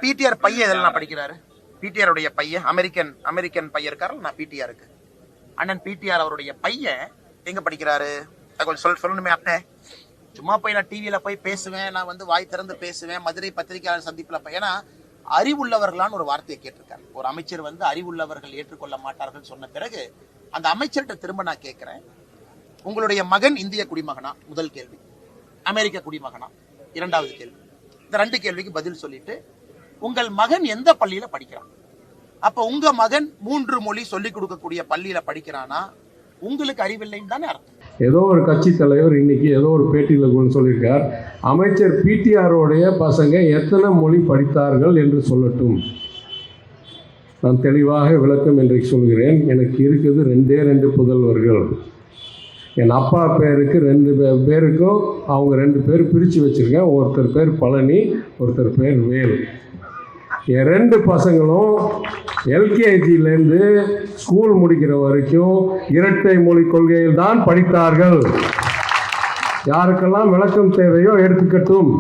PTR பையன் இதெல்லாம் படிக்கிறாரு. பிடிஆருடைய பையன் அமெரிக்கன் பையன் இருக்காரு. நான் பிடிஆருக்கு அண்ணன் பிடிஆர் அவருடைய பையன் எங்க படிக்கிறாரு? கொஞ்சம் சொல்லணுமே அண்ணே. சும்மா போய் நான் டிவியில போய் பேசுவேன், நான் வந்து வாய் திறந்து பேசுவேன், மதுரை பத்திரிகையாளர் சந்திப்புல ஏன்னா அறிவுள்ளவர்களான்னு ஒரு வார்த்தையை கேட்டிருக்காரு. ஒரு அமைச்சர் வந்து அறிவுள்ளவர்கள் ஏற்றுக்கொள்ள மாட்டார்கள் சொன்ன பிறகு அந்த அமைச்சர்கிட்ட திரும்ப நான் கேட்கிறேன், உங்களுடைய மகன் இந்திய குடிமகனா? முதல் கேள்வி. அமெரிக்க குடிமகனா? இரண்டாவது கேள்வி. இந்த 2 கேள்விக்கு பதில் சொல்லிட்டு, உங்கள் மகன் எந்த பள்ளியில படிக்கிறான்? அப்ப உங்க மகன் 3 மொழி சொல்லிக் கொடுக்கக்கூடிய பள்ளியில படிக்கிறானா? உங்களுக்கு அறிவில்லைன்னு தானே அர்த்தம். ஏதோ ஒரு கட்சி தலைவர் இன்னைக்கு ஏதோ ஒரு பேட்டியில் சொல்லியிருக்கார், அமைச்சர் பிடிஆருடைய பசங்க எத்தனை மொழி படித்தார்கள் என்று சொல்லட்டும். நான் தெளிவாக விளக்கம் இன்றைக்கு சொல்கிறேன். எனக்கு இருக்குது 2 புதல்வர்கள். என் அப்பா பேருக்கு 2 பேருக்கும் அவங்க 2 பேர் பிரித்து வச்சுருக்கேன். ஒருத்தர் பேர் பழனி, ஒருத்தர் பேர் வேல். என் 2 பசங்களும் எல்கேஜிலேருந்து ஸ்கூல் முடிக்கிற வரைக்கும் இரட்டை மொழி கொள்கையில் தான் படித்தார்கள். யாருக்கெல்லாம் விளக்கம் தேவையோ எடுத்துக்கட்டும்.